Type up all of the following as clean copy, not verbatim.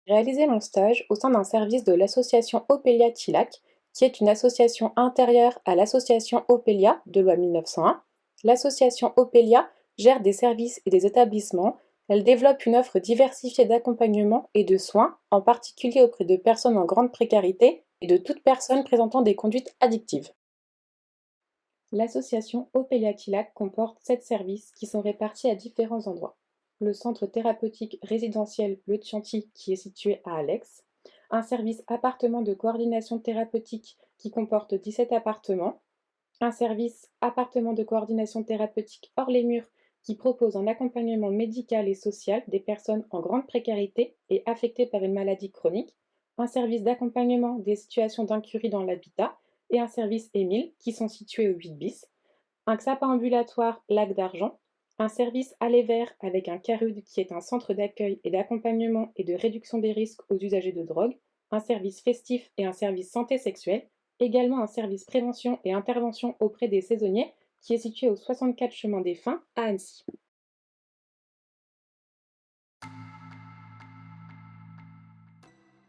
J'ai réalisé mon stage au sein d'un service de l'association Opélia Tilac, qui est une association intérieure à l'association Opélia de loi 1901. L'association Opélia gère des services et des établissements. Elle développe une offre diversifiée d'accompagnement et de soins, en particulier auprès de personnes en grande précarité et de toute personne présentant des conduites addictives. L'association Opélia Tilac comporte 7 services qui sont répartis à différents endroits. Le centre thérapeutique résidentiel Le Chianti qui est situé à Alex, un service appartement de coordination thérapeutique qui comporte 17 appartements, un service appartement de coordination thérapeutique hors les murs qui propose un accompagnement médical et social des personnes en grande précarité et affectées par une maladie chronique, un service d'accompagnement des situations d'incurie dans l'habitat et un service Émile qui sont situés au 8 bis, un XAPA ambulatoire Lac d'Argent, un service Aller Vert avec un CARUD qui est un centre d'accueil et d'accompagnement et de réduction des risques aux usagers de drogue, un service festif et un service santé sexuelle, également un service prévention et intervention auprès des saisonniers qui est situé au 64 chemin des Fins à Annecy.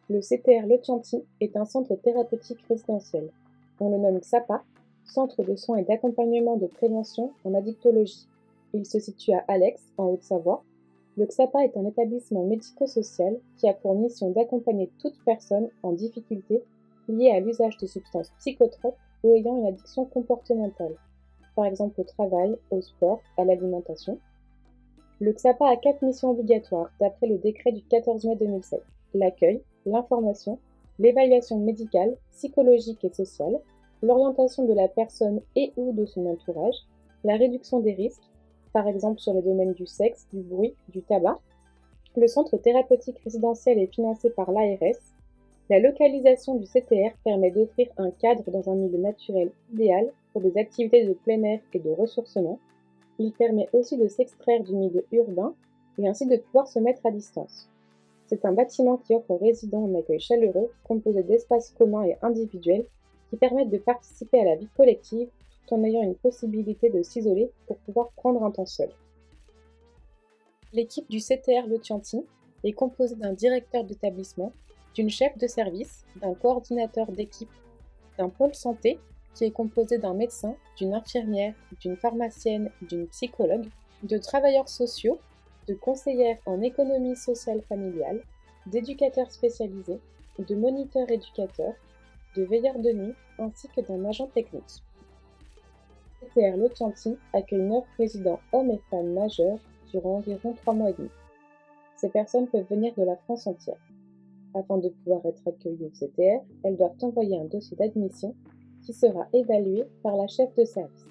Le CTR Le Chianti est un centre thérapeutique résidentiel. On le nomme XAPA, Centre de soins et d'accompagnement de prévention en addictologie. Il se situe à Alex, en Haute-Savoie. Le XAPA est un établissement médico-social qui a pour mission d'accompagner toute personne en difficulté liée à l'usage de substances psychotropes ou ayant une addiction comportementale, par exemple au travail, au sport, à l'alimentation. Le XAPA a 4 missions obligatoires d'après le décret du 14 mai 2007: l'accueil, l'information, l'évaluation médicale, psychologique et sociale, l'orientation de la personne et/ou de son entourage, la réduction des risques, par exemple sur les domaines du sexe, du bruit, du tabac. Le centre thérapeutique résidentiel est financé par l'ARS. La localisation du CTR permet d'offrir un cadre dans un milieu naturel idéal pour des activités de plein air et de ressourcement. Il permet aussi de s'extraire du milieu urbain et ainsi de pouvoir se mettre à distance. C'est un bâtiment qui offre aux résidents un accueil chaleureux, composé d'espaces communs et individuels qui permettent de participer à la vie collective tout en ayant une possibilité de s'isoler pour pouvoir prendre un temps seul. L'équipe du CTR Le Chianti est composée d'un directeur d'établissement, d'une chef de service, d'un coordinateur d'équipe, d'un pôle santé qui est composé d'un médecin, d'une infirmière, d'une pharmacienne, d'une psychologue, de travailleurs sociaux, de conseillères en économie sociale familiale, d'éducateurs spécialisés, de moniteurs éducateurs, de veilleurs de nuit ainsi que d'un agent technique. CTR Le Chianti accueille 9 résidents hommes et femmes majeurs durant environ 3 mois et demi. Ces personnes peuvent venir de la France entière. Afin de pouvoir être accueillies au CTR, elles doivent envoyer un dossier d'admission qui sera évalué par la chef de service.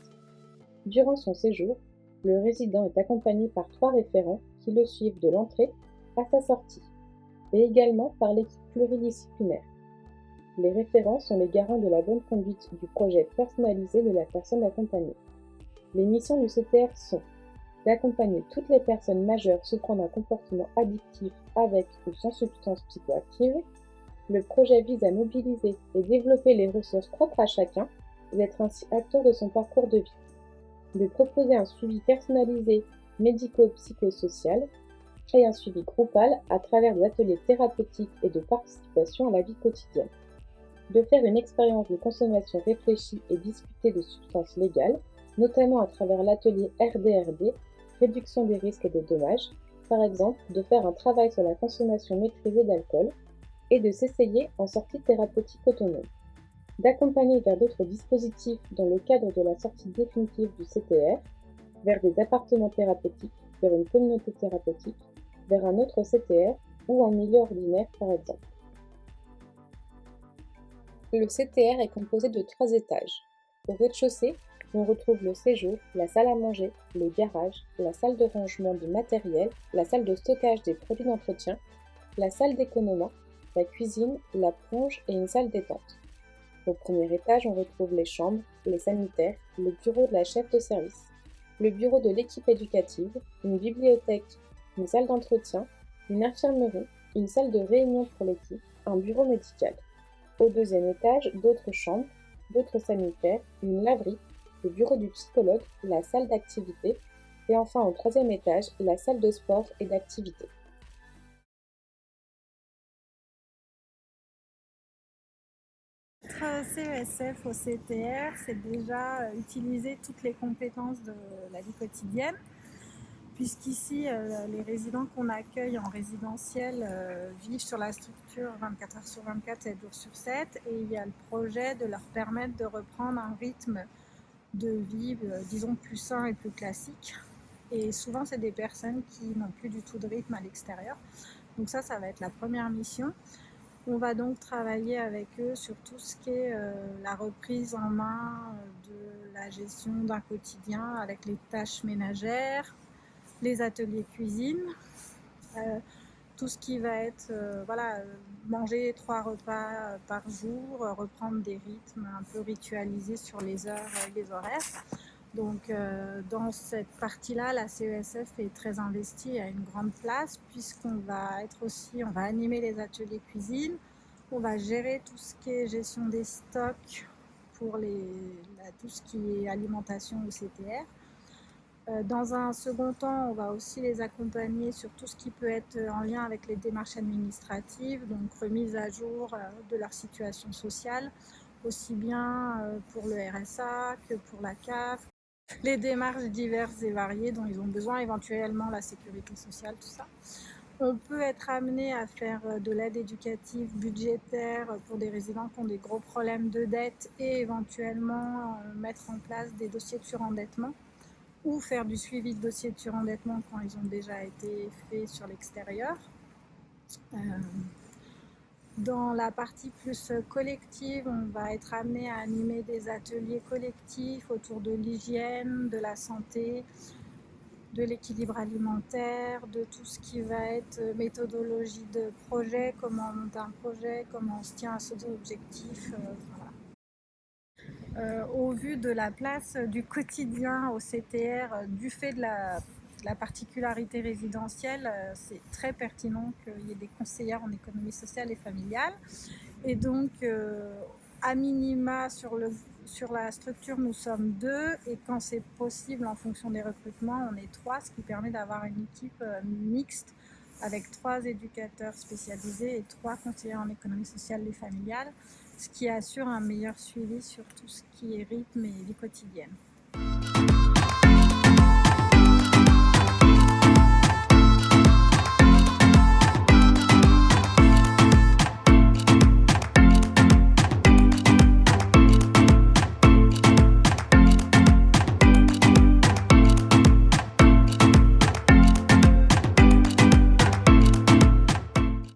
Durant son séjour, le résident est accompagné par 3 référents qui le suivent de l'entrée à sa sortie, et également par l'équipe pluridisciplinaire. Les référents sont les garants de la bonne conduite du projet personnalisé de la personne accompagnée. Les missions du CTR sont d'accompagner toutes les personnes majeures souffrant d'un comportement addictif avec ou sans substance psychoactive. Le projet vise à mobiliser et développer les ressources propres à chacun et d'être ainsi acteur de son parcours de vie. De proposer un suivi personnalisé médico-psychosocial et un suivi groupal à travers des ateliers thérapeutiques et de participation à la vie quotidienne. De faire une expérience de consommation réfléchie et discutée de substances légales, notamment à travers l'atelier RDRD, réduction des risques et des dommages, par exemple de faire un travail sur la consommation maîtrisée d'alcool, et de s'essayer en sortie thérapeutique autonome. D'accompagner vers d'autres dispositifs dans le cadre de la sortie définitive du CTR, vers des appartements thérapeutiques, vers une communauté thérapeutique, vers un autre CTR ou en milieu ordinaire par exemple. Le CTR est composé de 3 étages. Au rez-de-chaussée, on retrouve le séjour, la salle à manger, le garage, la salle de rangement du matériel, la salle de stockage des produits d'entretien, la salle d'économat, la cuisine, la plonge et une salle détente. Au premier étage, on retrouve les chambres, les sanitaires, le bureau de la chef de service, le bureau de l'équipe éducative, une bibliothèque, une salle d'entretien, une infirmerie, une salle de réunion pour l'équipe, un bureau médical. Au deuxième étage, d'autres chambres, d'autres sanitaires, une laverie, le bureau du psychologue, la salle d'activité et enfin au troisième étage, la salle de sport et d'activité. CESF au CTR, c'est déjà utiliser toutes les compétences de la vie quotidienne, puisqu'ici, les résidents qu'on accueille en résidentiel vivent sur la structure 24 heures sur 24, 7 jours sur 7, et il y a le projet de leur permettre de reprendre un rythme de vie, disons, plus sain et plus classique. Et souvent, c'est des personnes qui n'ont plus du tout de rythme à l'extérieur. Donc ça va être la première mission. On va donc travailler avec eux sur tout ce qui est la reprise en main de la gestion d'un quotidien avec les tâches ménagères, les ateliers cuisine, tout ce qui va être manger 3 repas par jour, reprendre des rythmes un peu ritualisés sur les heures et les horaires. Donc dans cette partie-là, la CESF est très investie, a une grande place, puisqu'on va on va animer les ateliers cuisine, on va gérer tout ce qui est gestion des stocks pour tout ce qui est alimentation au CTR. Dans un second temps, on va aussi les accompagner sur tout ce qui peut être en lien avec les démarches administratives, donc remise à jour de leur situation sociale, aussi bien pour le RSA que pour la CAF, les démarches diverses et variées dont ils ont besoin, éventuellement la sécurité sociale, tout ça. On peut être amené à faire de l'aide éducative budgétaire pour des résidents qui ont des gros problèmes de dette et éventuellement mettre en place des dossiers de surendettement ou faire du suivi de dossiers de surendettement quand ils ont déjà été faits sur l'extérieur. Dans la partie plus collective, on va être amené à animer des ateliers collectifs autour de l'hygiène, de la santé, de l'équilibre alimentaire, de tout ce qui va être méthodologie de projet, comment on monte un projet, comment on se tient à ses objectifs. Voilà. Au vu de la place du quotidien au CTR, du fait de la particularité résidentielle, c'est très pertinent qu'il y ait des conseillères en économie sociale et familiale. Et donc, à minima, sur la structure, nous sommes 2, et quand c'est possible, en fonction des recrutements, on est 3, ce qui permet d'avoir une équipe mixte avec 3 éducateurs spécialisés et 3 conseillers en économie sociale et familiale, ce qui assure un meilleur suivi sur tout ce qui est rythme et vie quotidienne.